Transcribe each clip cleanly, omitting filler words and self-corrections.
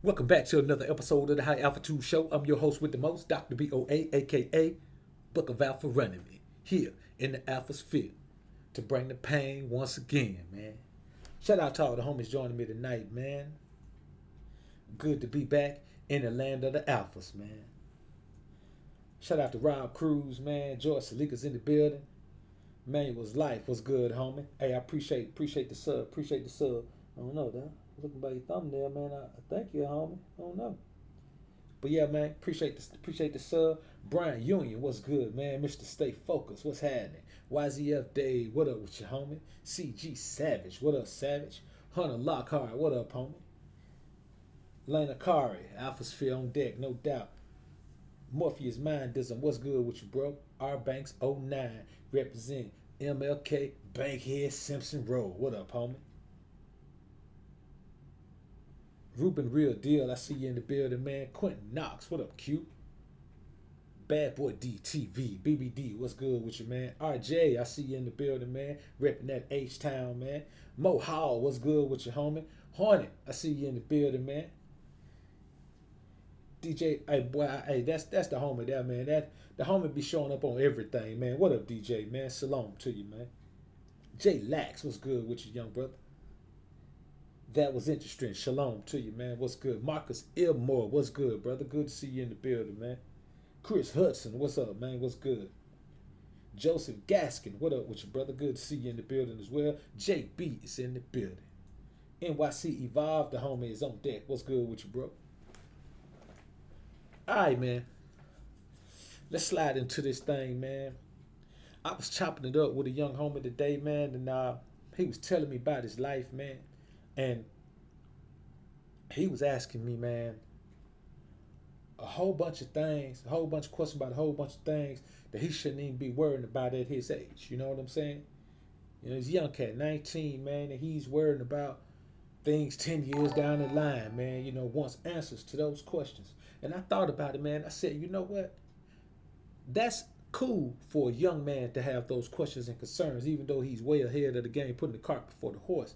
Welcome back to another episode of the High Alpha 2 Show. I'm your host with the most, Dr. BoA, aka Book of Alpha running me, here in the Alpha Sphere to bring the pain once again, man. Shout out to all the homies joining me tonight, man. Good to be back in the land of the Alphas, man. Shout out to Rob Cruz, man. George Salika's in the building. Manuel's life was good, homie. Hey, I appreciate the sub. Appreciate the sub. I don't know, though. Looking by your thumbnail, man. I thank you, homie. I don't know. But yeah, man, appreciate the sub. Brian Union, what's good, man? Mr. Stay Focused, what's happening? YZF Dave, what up with you, homie? CG Savage, what up, Savage? Hunter Lockhart, what up, homie? Lena Kari, Alpha Sphere on deck, no doubt. Morpheus Mindism, what's good with you, bro? R Banks 09, represent MLK, Bankhead, Simpson Road. What up, homie? Ruben Real Deal, I see you in the building, man. Quentin Knox, what up, Q? Bad Boy DTV, BBD, what's good with you, man? RJ, I see you in the building, man. Repping that H-Town, man. Mo Hall, what's good with you, homie? Hornet, I see you in the building, man. DJ, hey boy, hey, that's the homie there, man. That the homie be showing up on everything, man. What up, DJ, man? Shalom to you, man. Jay Lax, what's good with you, young brother? That was interesting. Shalom to you, man. What's good? Marcus Ilmore, what's good, brother? Good to see you in the building, man. Chris Hudson, what's up, man? What's good? Joseph Gaskin, what up with you, brother? Good to see you in the building as well. JB is in the building. NYC Evolve, the homie is on deck. What's good with you, bro? All right, man. Let's slide into this thing, man. I was chopping it up with a young homie today, man, and he was telling me about his life, man. And he was asking me, man, a whole bunch of things, a whole bunch of questions about a whole bunch of things that he shouldn't even be worrying about at his age. You know what I'm saying? You know, he's a young cat, 19, man, and he's worrying about things 10 years down the line, man, you know, wants answers to those questions. And I thought about it, man. I said, you know what? That's cool for a young man to have those questions and concerns, even though he's way ahead of the game, putting the cart before the horse.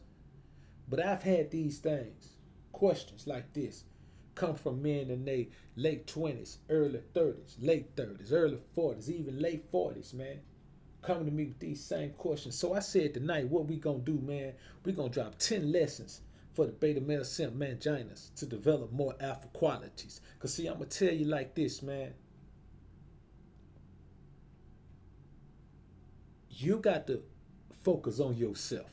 But I've had these things, questions like this, come from men in their late 20s, early 30s, late 30s, early 40s, even late 40s, man, coming to me with these same questions. So I said tonight, what we gonna do, man, we gonna drop 10 lessons for the beta male Simp Manginas to develop more alpha qualities. Because see, I'm gonna tell you like this, man. You got to focus on yourself.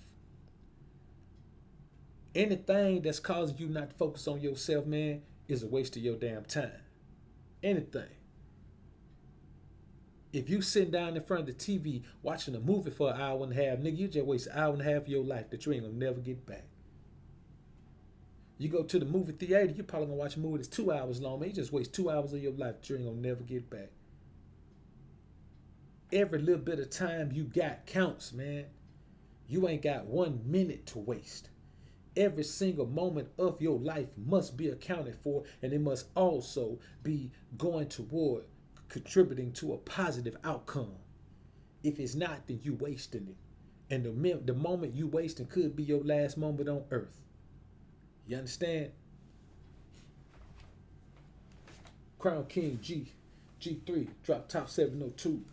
Anything that's causing you not to focus on yourself, man, is a waste of your damn time. Anything. If you sitting down in front of the TV watching a movie for an hour and a half, nigga, you just waste an hour and a half of your life that you ain't gonna never get back. You go to the movie theater, you're probably gonna watch a movie that's 2 hours long, man. You just waste 2 hours of your life that you ain't gonna never get back. Every little bit of time you got counts, man. You ain't got 1 minute to waste. Every single moment of your life must be accounted for, and it must also be going toward contributing to a positive outcome. If it's not, then you wasting it. And the moment you wasting could be your last moment on earth. You understand? Crown King G3, drop top 702.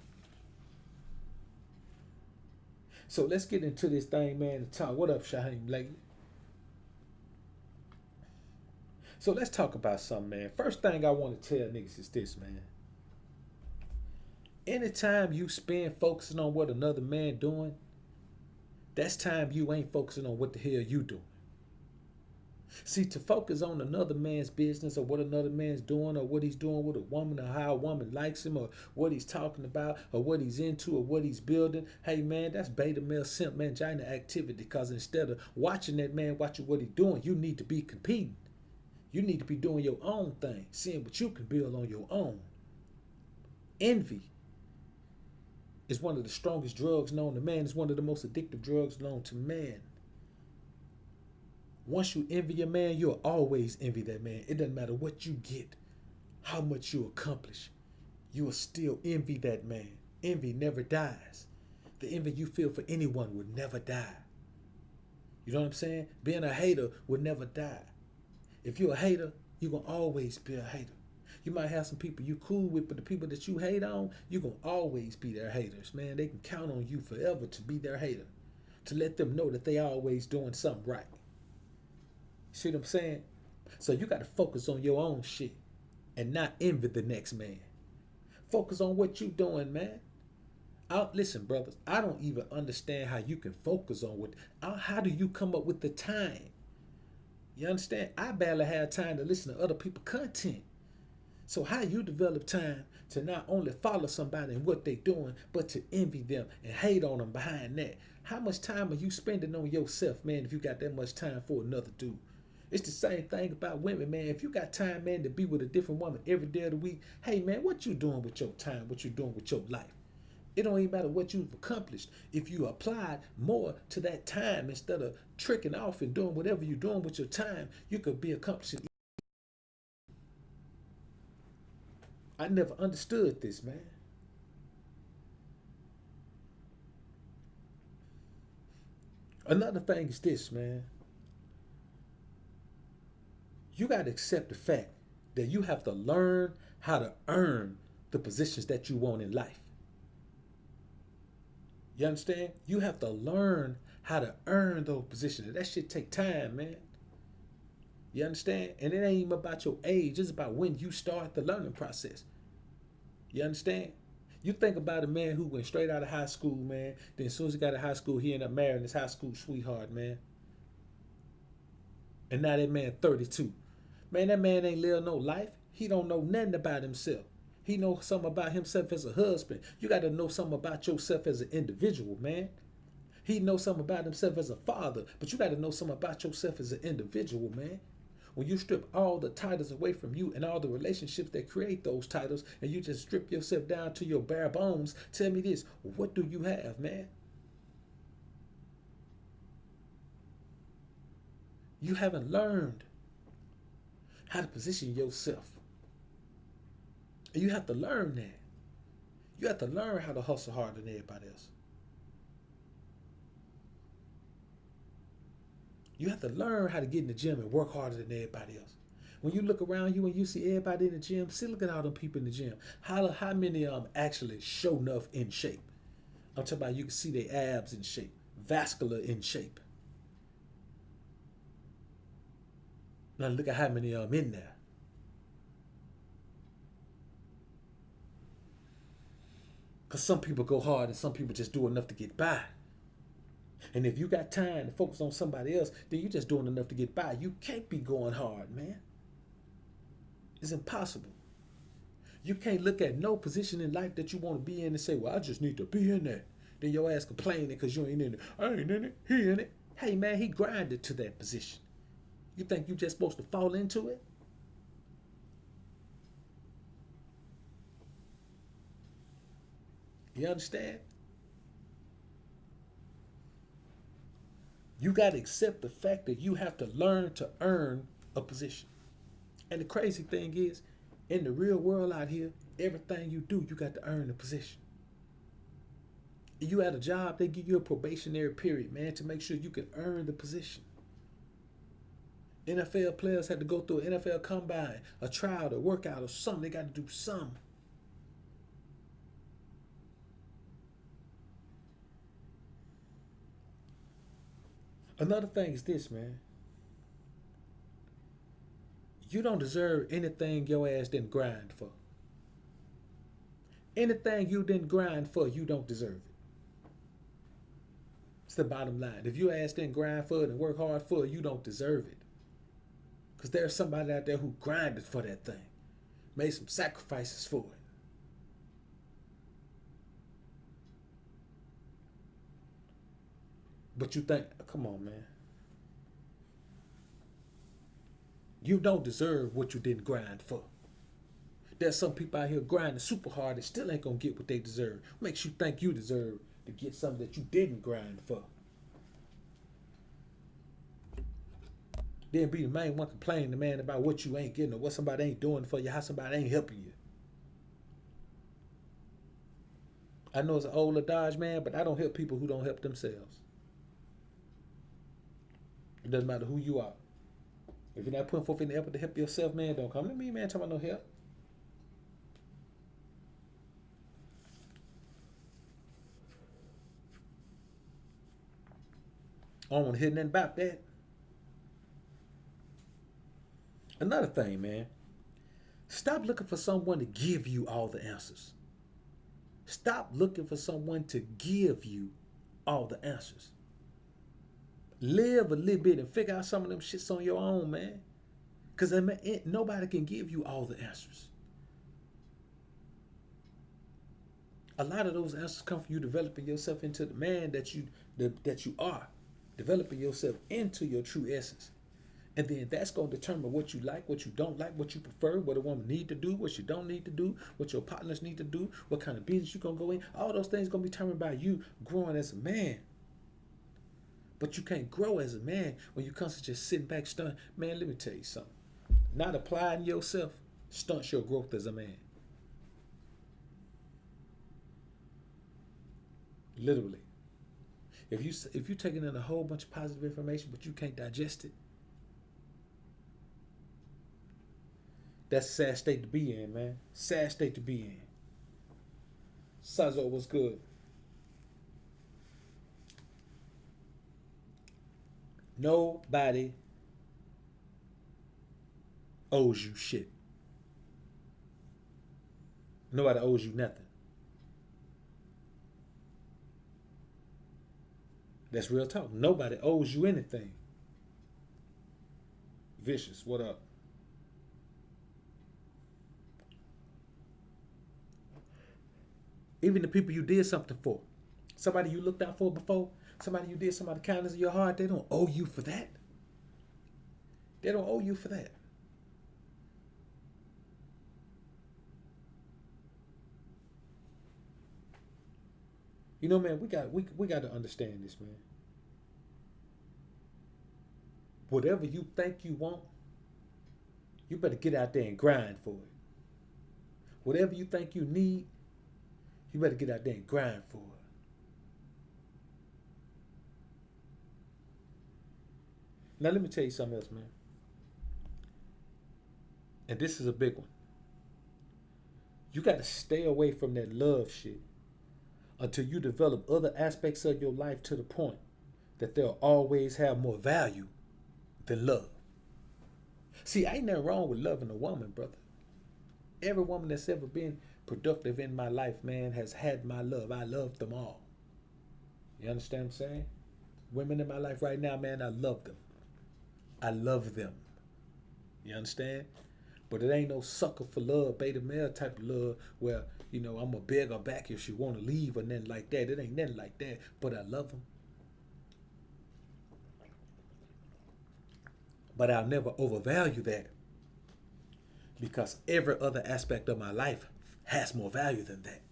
So let's get into this thing, man, and talk. What up, Shaheem Blakely? So let's talk about something, man. First thing I want to tell niggas is this, man. Anytime you spend focusing on what another man doing, that's time you ain't focusing on what the hell you doing. See, to focus on another man's business or what another man's doing or what he's doing with a woman or how a woman likes him or what he's talking about or what he's into or what he's building, hey, man, that's beta male Simp Mangina activity, because instead of watching that man, watching what he's doing, you need to be competing. You need to be doing your own thing, seeing what you can build on your own. Envy is one of the strongest drugs known to man. It's one of the most addictive drugs known to man. Once you envy a man, you'll always envy that man. It doesn't matter what you get, how much you accomplish. You will still envy that man. Envy never dies. The envy you feel for anyone will never die. You know what I'm saying? Being a hater will never die. If you're a hater, You're going to always be a hater. You might have some people you cool with, but the people that you hate on, you're going to always be their haters, man. They can count on you forever to be their hater, to let them know that they always doing something right. See what I'm saying? So you got to focus on your own shit and not envy the next man. Focus on what you doing, man. Listen, brothers, I don't even understand how you can focus on what. How do you come up with the time? You understand? I barely have time to listen to other people's content. So how you develop time to not only follow somebody and what they doing, but to envy them and hate on them behind that? How much time are you spending on yourself, man, if you got that much time for another dude? It's the same thing about women, man. If you got time, man, to be with a different woman every day of the week, hey, man, what you doing with your time? What you doing with your life? It don't even matter what you've accomplished. If you applied more to that time instead of tricking off and doing whatever you're doing with your time, you could be accomplishing. I never understood this, man. Another thing is this, man. You got to accept the fact that you have to learn how to earn the positions that you want in life. You understand? You have to learn how to earn those positions. That shit take time, man. You understand? And it ain't even about your age. It's about when you start the learning process. You understand? You think about a man who went straight out of high school, man. Then as soon as he got out of high school, he ended up marrying his high school sweetheart, man. And now that man 32. Man, that man ain't live no life. He don't know nothing about himself. He know something about himself as a husband. You got to know something about yourself as an individual, man. He knows something about himself as a father, but you got to know something about yourself as an individual, man. When you strip all the titles away from you and all the relationships that create those titles, and you just strip yourself down to your bare bones, tell me this, what do you have, man? You haven't learned how to position yourself. And you have to learn that. You have to learn how to hustle harder than everybody else. You have to learn how to get in the gym and work harder than everybody else. When you look around you and you see everybody in the gym, see, look at all them people in the gym. How many of them actually show enough in shape? I'm talking about you can see their abs in shape, vascular in shape. Now look at how many of them in there. Because some people go hard and some people just do enough to get by. And if you got time to focus on somebody else, then you're just doing enough to get by. You can't be going hard, man. It's impossible. You can't look at no position in life that you want to be in and say, well, I just need to be in that. Then your ass complaining because you ain't in it. I ain't in it. He in it. Hey, man, he grinded to that position. You think you just supposed to fall into it? You understand? You got to accept the fact that you have to learn to earn a position. And the crazy thing is, in the real world out here, everything you do, you got to earn a position. If you at a job, they give you a probationary period, man, to make sure you can earn the position. NFL players had to go through an NFL combine, a trial, a workout, or something. They got to do something. Another thing is this, man. You don't deserve anything your ass didn't grind for. Anything you didn't grind for, you don't deserve it. It's the bottom line. If your ass didn't grind for it and work hard for it, you don't deserve it. Because there's somebody out there who grinded for that thing, made some sacrifices for it. But you think, come on, man. You don't deserve what you didn't grind for. There's some people out here grinding super hard and still ain't gonna get what they deserve. Makes you think you deserve to get something that you didn't grind for. Then be the main one complaining, man, about what you ain't getting or what somebody ain't doing for you, how somebody ain't helping you. I know it's an old adage, man, but I don't help people who don't help themselves. It doesn't matter who you are. If you're not putting forth any effort to help yourself, man, don't come to me, man, talking about no help. I don't want to hear nothing about that. Another thing, man, stop looking for someone to give you all the answers. Stop looking for someone to give you all the answers. Live a little bit and figure out some of them shits on your own, man. Because nobody can give you all the answers. A lot of those answers come from you developing yourself into the man that you are. Developing yourself into your true essence. And then that's going to determine what you like, what you don't like, what you prefer, what a woman need to do, what you don't need to do, what your partners need to do, what kind of business you're going to go in. All those things going to be determined by you growing as a man. But you can't grow as a man when you constantly just sitting back stunting. Man, let me tell you something. Not applying yourself stunts your growth as a man. Literally. If you taking in a whole bunch of positive information but you can't digest it, that's a sad state to be in, man. Sad state to be in. Sazo, what's good? Nobody owes you shit. Nobody owes you nothing. That's real talk. Nobody owes you anything. Vicious, what up? Even the people you did something for, somebody you looked out for before, somebody you did somebody kindness of your heart, they don't owe you for that. They don't owe you for that. You know, man, we got to understand this, man. Whatever you think you want, you better get out there and grind for it. Whatever you think you need, you better get out there and grind for it. Now let me tell you something else, man. And this is a big one. You got to stay away from that love shit until you develop other aspects of your life to the point that they'll always have more value than love. See, ain't nothing wrong with loving a woman, brother. Every woman that's ever been productive in my life, man, has had my love. I love them all. You understand what I'm saying? Women in my life right now, man, I love them. I love them. You understand? But it ain't no sucker for love, beta male type of love where, you know, I'm going to beg her back if she want to leave or nothing like that. It ain't nothing like that. But I love them. But I'll never overvalue that because every other aspect of my life has more value than that.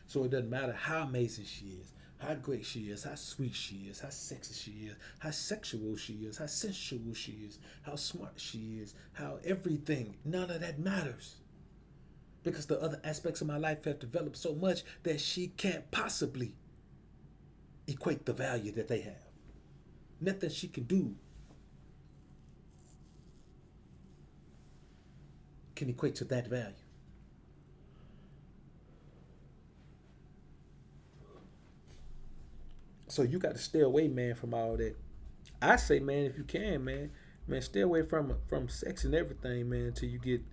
So it doesn't matter how amazing she is, how great she is, how sweet she is, how sexy she is, how sexual she is, how sensual she is, how smart she is, how everything. None of that matters. Because the other aspects of my life have developed so much that she can't possibly equate the value that they have. Nothing she can do can equate to that value. So you got to stay away, man, from all that. I say, man, if you can, man, stay away from sex and everything, man, until you get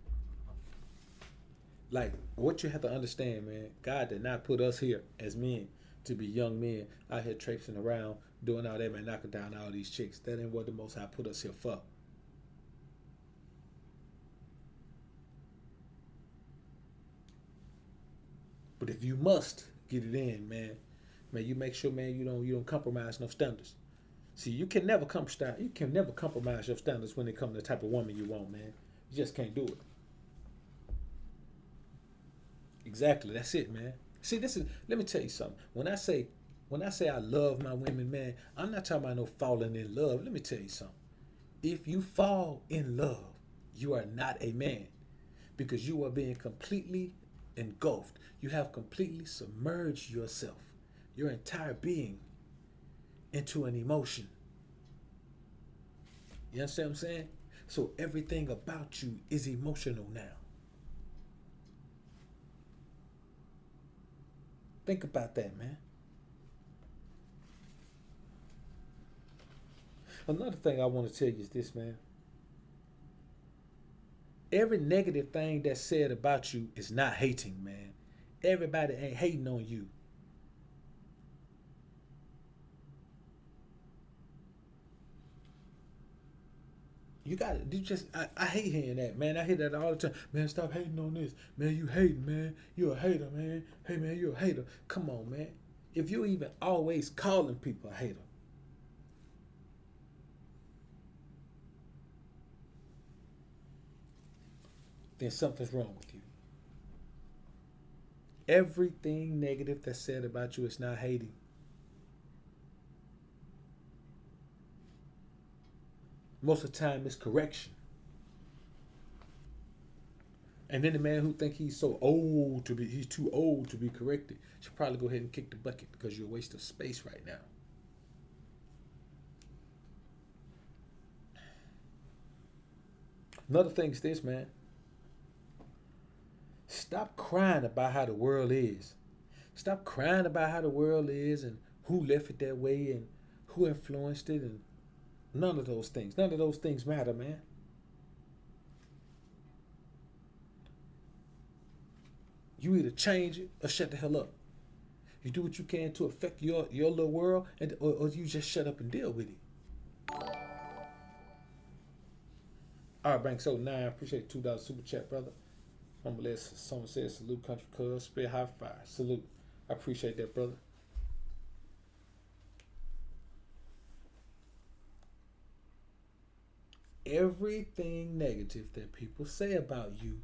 like what you have to understand, man. God did not put us here as men to be young men out here traipsing around doing all that, man, knocking down all these chicks. That ain't what the Most High put us here for. But if you must get it in, man, you make sure, man, you don't compromise no standards. See, you can never compromise your standards when it comes to the type of woman you want, man. You just can't do it. Exactly, that's it, man. See, let me tell you something. When I say I love my women, man, I'm not talking about no falling in love. Let me tell you something. If you fall in love, you are not a man because you are being completely engulfed. You have completely submerged yourself, your entire being, into an emotion. You understand what I'm saying? So everything about you is emotional now. Think about that, man. Another thing I want to tell you is this, man. Every negative thing that's said about you is not hating, man. Everybody ain't hating on you. You got it. You just I hate hearing that, man. I hear that all the time. Man, stop hating on this. Man, you hating, man. You a hater, man. Hey man, you a hater. Come on, man. If you even always calling people a hater, then something's wrong with you. Everything negative that's said about you is not hating. Most of the time it's correction. And then the man who think he's so old to be, he's too old to be corrected, should probably go ahead and kick the bucket because you're a waste of space right now. Another thing is this, man. Stop crying about how the world is. Stop crying about how the world is and who left it that way and who influenced it and none of those things. None of those things matter, man. You either change it or shut the hell up. You do what you can to affect your little world, or you just shut up and deal with it. All right, Bank so 9. Appreciate the $2 super chat, brother. I'm gonna let someone say salute, country cuz, spit high fire. Salute. I appreciate that, brother. Everything negative that people say about you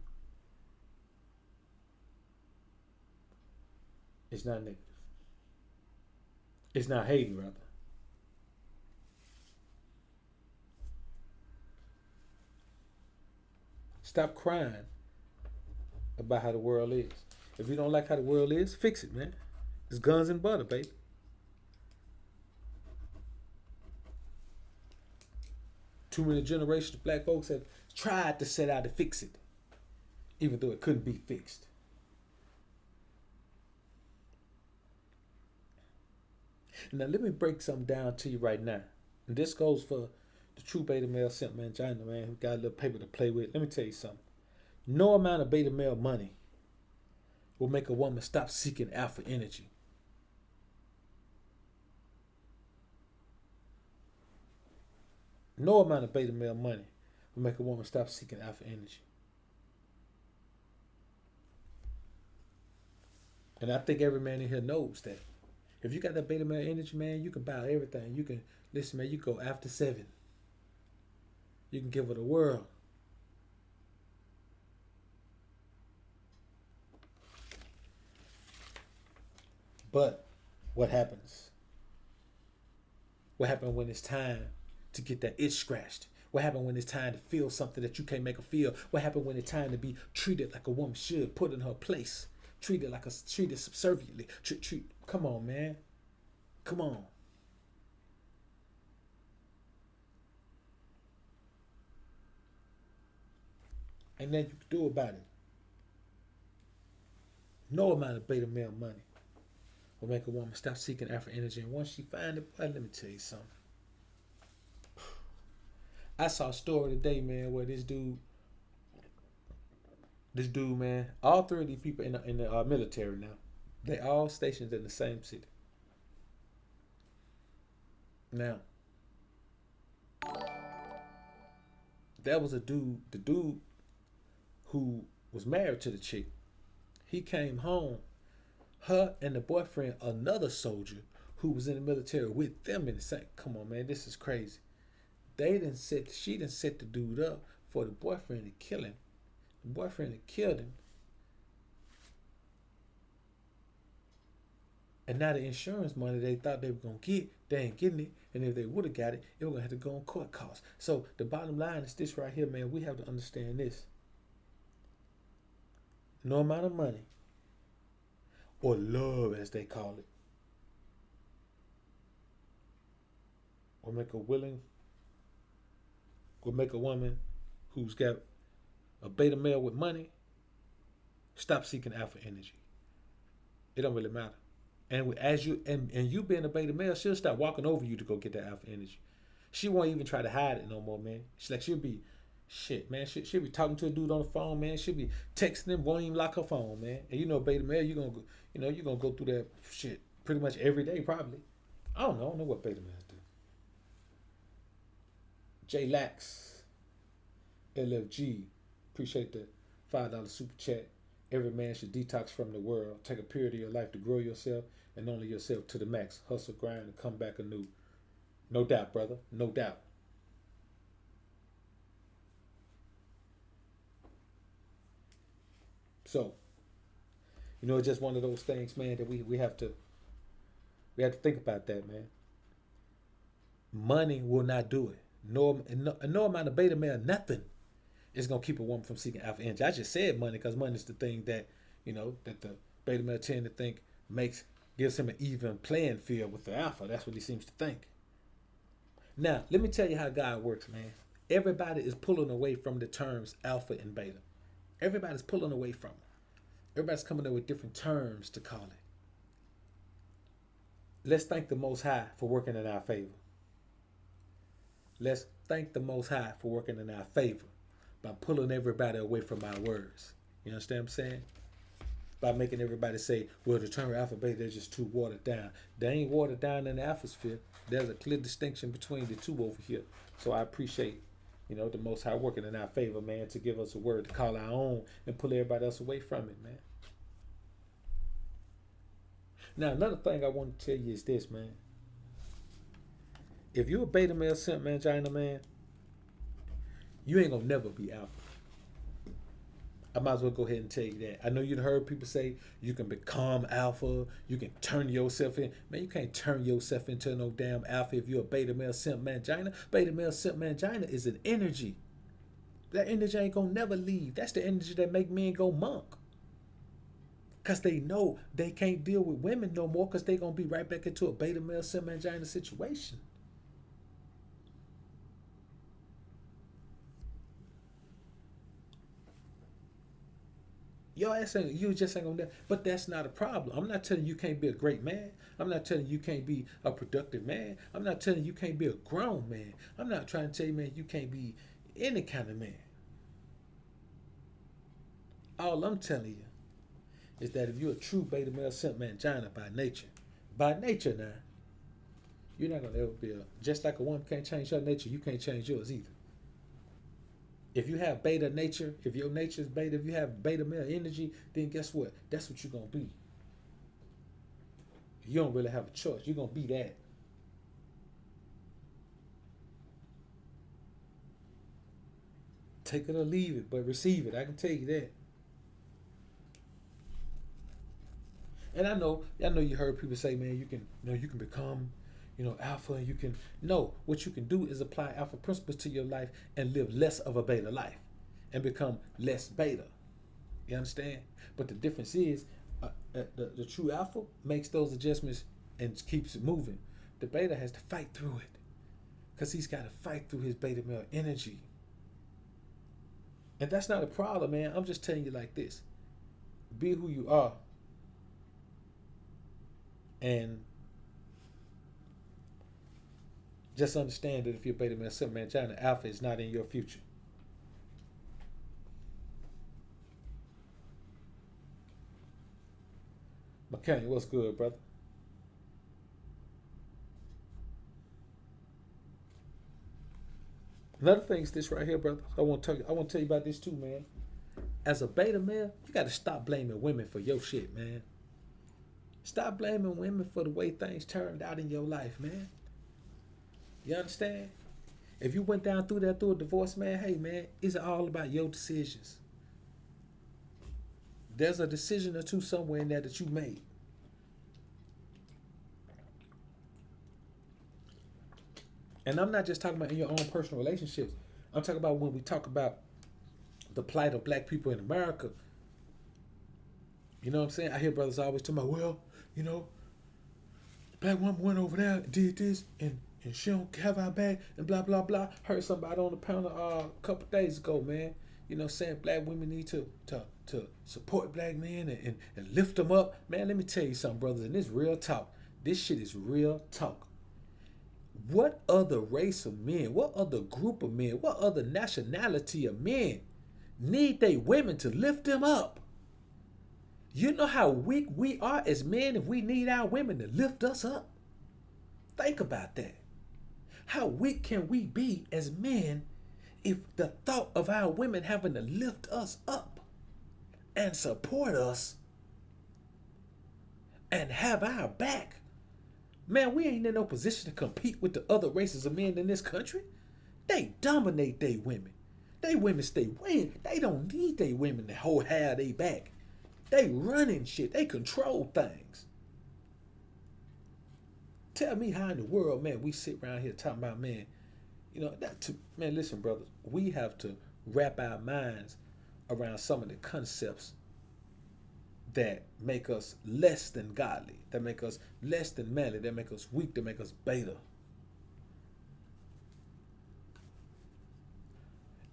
is not negative. It's not hating, rather. Stop crying about how the world is. If you don't like how the world is, fix it, man. It's guns and butter, baby. Too many generations of black folks have tried to set out to fix it, even though it couldn't be fixed. Now, let me break something down to you right now. And this goes for the true beta male Simp Mangina, man, who got a little paper to play with. Let me tell you something. No amount of beta male money will make a woman stop seeking alpha energy. No amount of beta male money will make a woman stop seeking alpha energy. And I think every man in here knows that. If you got that beta male energy, man, you can buy everything. You can, listen, man, you go after 7. You can give her the world. But what happens? What happens when it's time to get that itch scratched? What happens when it's time to feel something that you can't make her feel? What happens when it's time to be treated like a woman should, put in her place, treated subserviently? Come on, man. Come on. Ain't nothing you can do about it. No amount of beta male money will make a woman stop seeking alpha energy. And once she find it, boy, let me tell you something. I saw a story today, man, where this dude, man, all 3 of these people in the military now, they all stationed in the same city. Now, that was the dude who was married to the chick. He came home, her and the boyfriend, another soldier who was in the military with them in the same. Come on, man, this is crazy. She done set the dude up for the boyfriend to kill him. The boyfriend had killed him. And now the insurance money they thought they were going to get, they ain't getting it. And if they would have got it, it was going to have to go on court costs. So the bottom line is this right here, man. We have to understand this. No amount of money, or love as they call it, will make a woman who's got a beta male with money, stop seeking alpha energy. It don't really matter. And as you and you being a beta male, she'll start walking over you to go get that alpha energy. She won't even try to hide it no more, man. She'll be shit, man. She'll be talking to a dude on the phone, man. She'll be texting him, won't even lock her phone, man. And you know, beta male, you're gonna go through that shit pretty much every day, probably. I don't know what beta males do. J Lax, LFG, appreciate the $5 super chat. Every man should detox from the world. Take a period of your life to grow yourself and only yourself to the max. Hustle, grind, and come back anew. No doubt, brother. No doubt. So, it's just one of those things, man, that we have to think about that, man. Money will not do it. No amount of beta male, nothing is gonna keep a woman from seeking alpha energy. I just said money because money is the thing that that the beta male tend to think gives him an even playing field with the alpha. That's what he seems to think. Now, let me tell you how God works, man. Everybody is pulling away from the terms alpha and beta. Everybody's pulling away from them. Everybody's coming up with different terms to call it. Let's thank the Most High for working in our favor. Let's thank the Most High for working in our favor by pulling everybody away from our words. You understand what I'm saying? By making everybody say, well, the term alpha beta, they're just too watered down. They ain't watered down in the alphasphere. There's a clear distinction between the two over here. So I appreciate, the Most High working in our favor, man, to give us a word to call our own and pull everybody else away from it, man. Now, another thing I want to tell you is this, man. If you're a beta male simp mangina, man, you ain't gonna never be alpha. I might as well go ahead and tell you that. I know you've heard people say you can become alpha, you can turn yourself in. Man, you can't turn yourself into no damn alpha if you're a beta male simp mangina. Beta male simp mangina is an energy. That energy ain't gonna never leave. That's the energy that make men go monk. Because they know they can't deal with women no more because they gonna be right back into a beta male simp mangina situation. You just ain't gonna. But that's not a problem. I'm not telling you can't be a great man. I'm not telling you can't be a productive man. I'm not telling you can't be a grown man. I'm not trying to tell you, man, you can't be any kind of man. All I'm telling you is that if you're a true beta male simp mangina by nature now, you're not gonna ever be just like a woman can't change her nature, you can't change yours either. If you have beta nature, if your nature is beta, if you have beta male energy, then guess what? That's what you're going to be. You don't really have a choice. You're going to be that. Take it or leave it, but receive it. I can tell you that. And I know you heard people say, man, you can become alpha, and you can. No, what you can do is apply alpha principles to your life and live less of a beta life and become less beta. You understand? But the difference is the true alpha makes those adjustments and keeps it moving. The beta has to fight through it because he's got to fight through his beta male energy. And that's not a problem, man. I'm just telling you like this. Be who you are. And just understand that if you're beta male simp mangina, alpha is not in your future. McKinney, what's good, brother? Another thing is this right here, brother. I want to tell you about this too, man. As a beta male, you got to stop blaming women for your shit, man. Stop blaming women for the way things turned out in your life, man. You understand? If you went down through a divorce, man, hey, man, it's all about your decisions. There's a decision or two somewhere in there that you made. And I'm not just talking about in your own personal relationships. I'm talking about when we talk about the plight of black people in America. You know what I'm saying? I hear brothers always talking about, well, the black woman went over there and did this, and and she don't have our back and blah blah blah. Heard somebody on the panel a couple days ago, man. You know, saying black women need to support black men and lift them up. Man, let me tell you something, brothers, and this real talk. This shit is real talk. What other race of men, what other group of men, what other nationality of men need they women to lift them up? You know how weak we are as men if we need our women to lift us up? Think about that. How weak can we be as men if the thought of our women having to lift us up and support us and have our back? Man, we ain't in no position to compete with the other races of men in this country. They dominate they women. They women stay winning. They don't need they women to hold have they back. They running shit. They control things. Tell me how in the world, man, we sit around here talking about, man, you know, man, listen, brothers, we have to wrap our minds around some of the concepts that make us less than godly, that make us less than manly, that make us weak, that make us beta.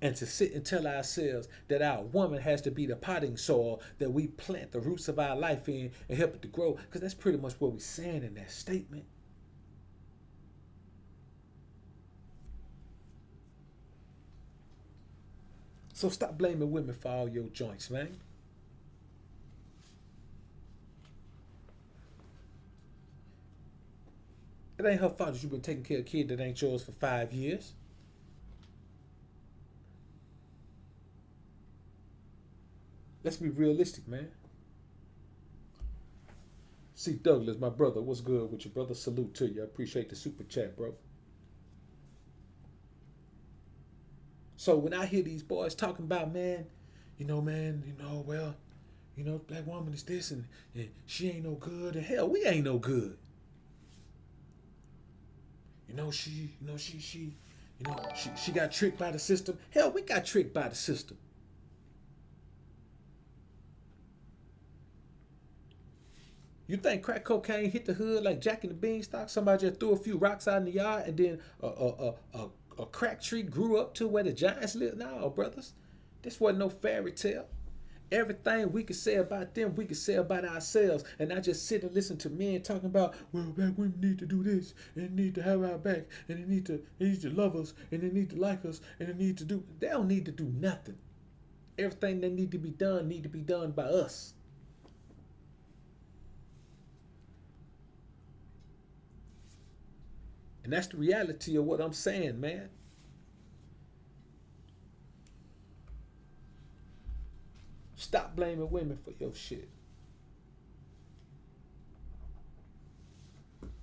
And to sit and tell ourselves that our woman has to be the potting soil that we plant the roots of our life in and help it to grow, because that's pretty much what we're saying in that statement. So stop blaming women for all your joints, man. It ain't her fault that you've been taking care of a kid that ain't yours for 5 years. Let's be realistic, man. See, Douglas, my brother, what's good with you, brother? Salute to you. I appreciate the super chat, bro. So when I hear these boys talking about, man, well, black woman is this and she ain't no good, and hell, we ain't no good. She got tricked by the system. Hell, we got tricked by the system. You think crack cocaine hit the hood like Jack and the Beanstalk? Somebody just threw a few rocks out in the yard and then a crack tree grew up to where the giants live? No, brothers. This wasn't no fairy tale. Everything we could say about them, we could say about ourselves. And I just sit and listen to men talking about, well, black women need to do this, and they need to have our back, and they need to love us, and they need to like us, and they don't need to do nothing. Everything that need to be done by us. And that's the reality of what I'm saying, man. Stop blaming women for your shit.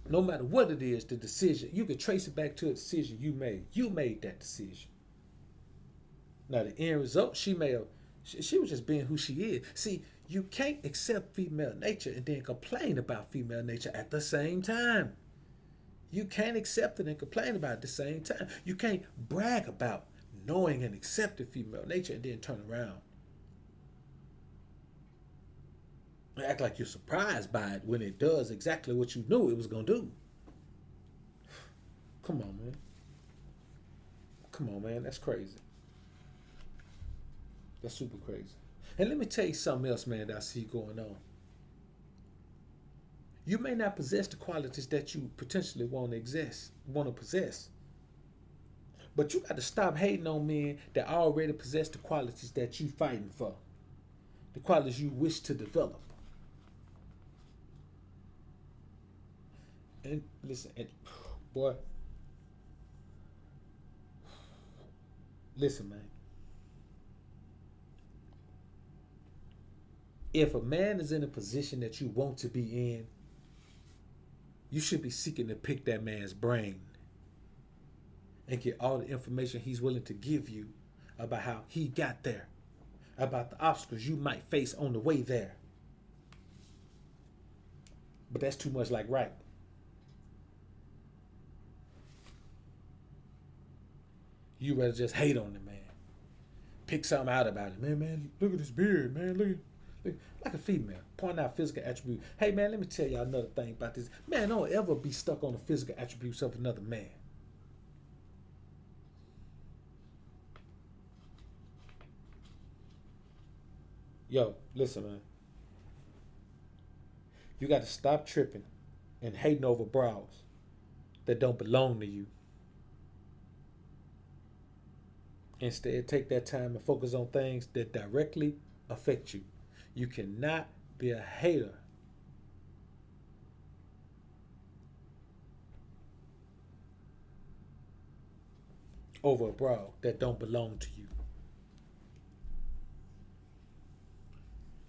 No matter what it is, the decision, you can trace it back to a decision you made. You made that decision. Now, the end result, she was just being who she is. See, you can't accept female nature and then complain about female nature at the same time. You can't accept it and complain about it at the same time. You can't brag about knowing and accepting female nature and then turn around and act like you're surprised by it when it does exactly what you knew it was going to do. Come on, man. Come on, man. That's crazy. That's super crazy. And let me tell you something else, man, that I see going on. You may not possess the qualities that you potentially want to possess. But you got to stop hating on men that already possess the qualities that you fighting for. The qualities you wish to develop. And listen, boy. Listen, man. If a man is in a position that you want to be in, you should be seeking to pick that man's brain and get all the information he's willing to give you about how he got there, about the obstacles you might face on the way there. But that's too much like right. You rather just hate on the man. Pick something out about it. Man, look at his beard, man. Like a female, point out physical attribute. Hey man, let me tell y'all another thing about this. Man, don't ever be stuck on the physical attributes of another man. Yo, listen, man. You got to stop tripping and hating over bras that don't belong to you. Instead, take that time and focus on things that directly affect you. You cannot be a hater over a bra that don't belong to you.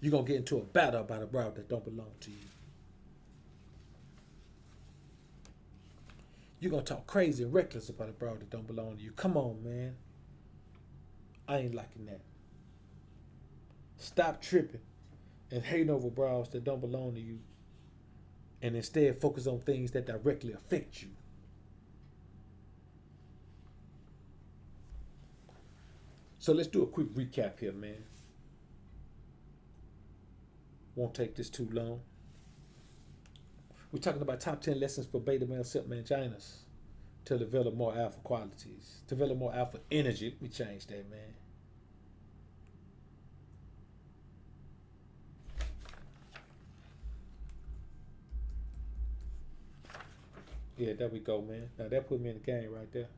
You're going to get into a battle about a bra that don't belong to you. You're going to talk crazy and reckless about a bra that don't belong to you. Come on, man. I ain't liking that. Stop tripping and hating over bras that don't belong to you, and instead focus on things that directly affect you. So let's do a quick recap here, man. Won't take this too long. We're talking about top 10 lessons for beta male Simp Manginas to develop more alpha qualities, develop more alpha energy. Let me change that, man. Yeah, there we go, man. Now that put me in the game right there.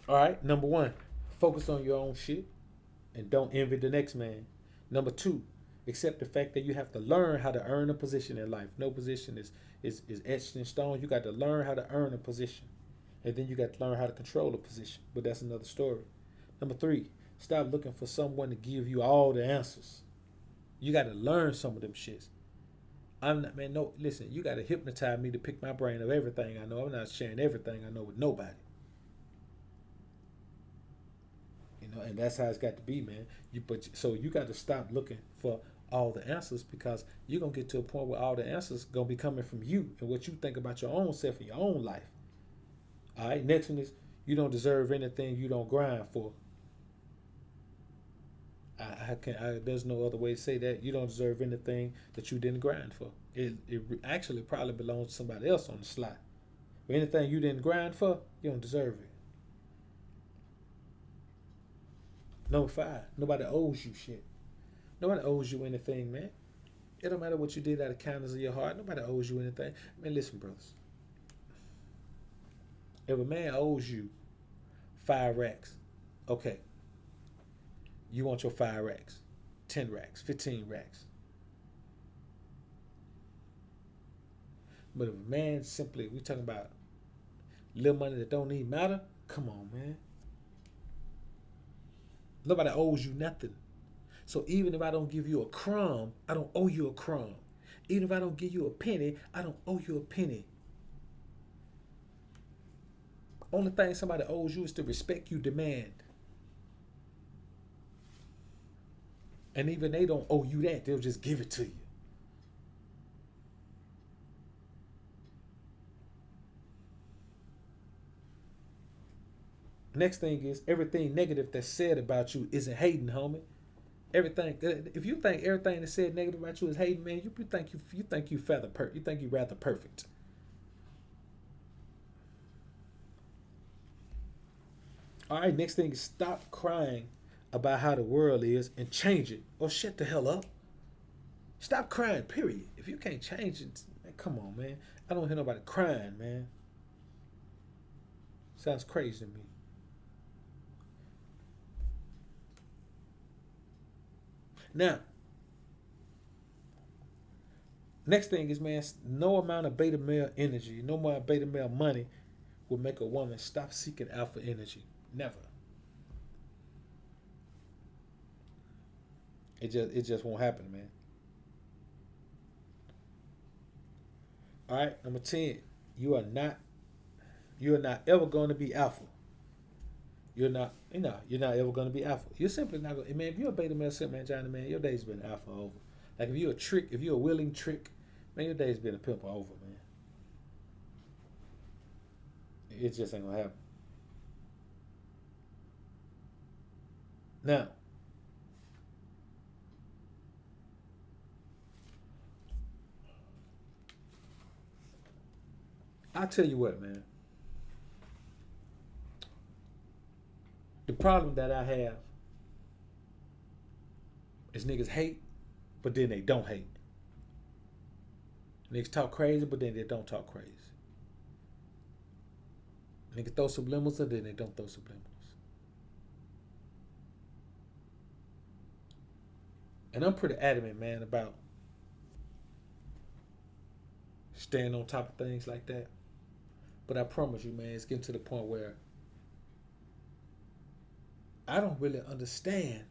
All right, number one, focus on your own shit and don't envy the next man. Number two, accept the fact that you have to learn how to earn a position in life. No position is etched in stone. You got to learn how to earn a position. And then you got to learn how to control a position. But that's another story. Number three, stop looking for someone to give you all the answers. You got to learn some of them shits. I'm not, man, no, listen, you got to hypnotize me to pick my brain of everything I know. I'm not sharing everything I know with nobody. And that's how it's got to be, man. So you got to stop looking for all the answers, because you're gonna get to a point where all the answers gonna be coming from you and what you think about your own self and your own life. All right. Next one is, you don't deserve anything you don't grind for. There's no other way to say that. You don't deserve anything that you didn't grind for. It actually probably belongs to somebody else on the slide. But anything you didn't grind for, you don't deserve it. Number five, nobody owes you shit. Nobody owes you anything, man. It don't matter what you did out of kindness of your heart. Nobody owes you anything. Man, listen, brothers. If a man owes you 5 racks, okay, you want your 5 racks, 10 racks, 15 racks. But if a man simply, we talking about little money that don't even matter, come on, man. Nobody owes you nothing. So even if I don't give you a crumb, I don't owe you a crumb. Even if I don't give you a penny, I don't owe you a penny. Only thing somebody owes you is the respect you demand. And even they don't owe you that. They'll just give it to you. Next thing is, everything negative that's said about you isn't hating, homie. Everything. If you think everything that's said negative about you is hating, man, you think you rather perfect. All right. Next thing is, stop crying about how the world is and change it, or shut the hell up. Stop crying. Period. If you can't change it, man, come on, man. I don't hear nobody crying, man. Sounds crazy to me. Now, next thing is, man, no amount of beta male energy, no more beta male money will make a woman stop seeking alpha energy. Never. It just won't happen, man. All right, number 10. You are not ever going to be alpha. You're not ever going to be alpha. You're simply not going to, man, if you're a beta male Simp Mangina, man, your day's been alpha over. Like if you're a willing trick, man, your day's been a pimp over, man. It just ain't going to happen. Now, I tell you what, man. The problem that I have is niggas hate, but then they don't hate. Niggas talk crazy, but then they don't talk crazy. Niggas throw subliminals, and then they don't throw subliminals. And I'm pretty adamant, man, about staying on top of things like that. But I promise you, man, it's getting to the point where I don't really understand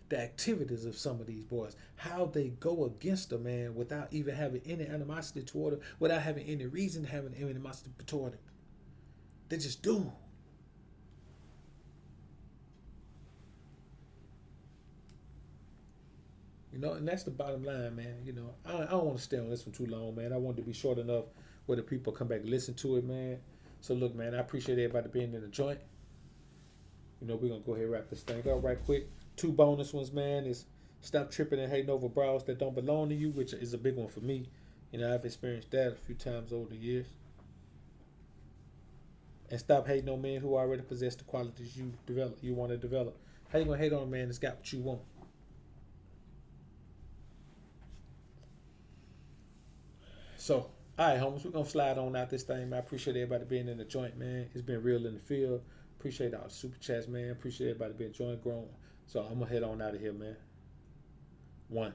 the activities of some of these boys, how they go against a man without even having any animosity toward him, without having any reason having any animosity toward him. They just do. You know, and that's the bottom line, man. You know, I don't want to stay on this for too long, man. I want it to be short enough where the people come back and listen to it, man. So look, man, I appreciate everybody being in the joint. You know, we're gonna go ahead and wrap this thing up right quick. Two bonus ones, man, is stop tripping and hating over bras that don't belong to you, which is a big one for me. You know, I've experienced that a few times over the years. And stop hating on men who already possess the qualities you want to develop. How you gonna hate on a man that's got what you want? So, all right, homies, we're gonna slide on out this thing, man. I appreciate everybody being in the joint, man. It's been real in the field. Appreciate all the super chats, man. Appreciate everybody being joint grown. So I'm gonna head on out of here, man. One.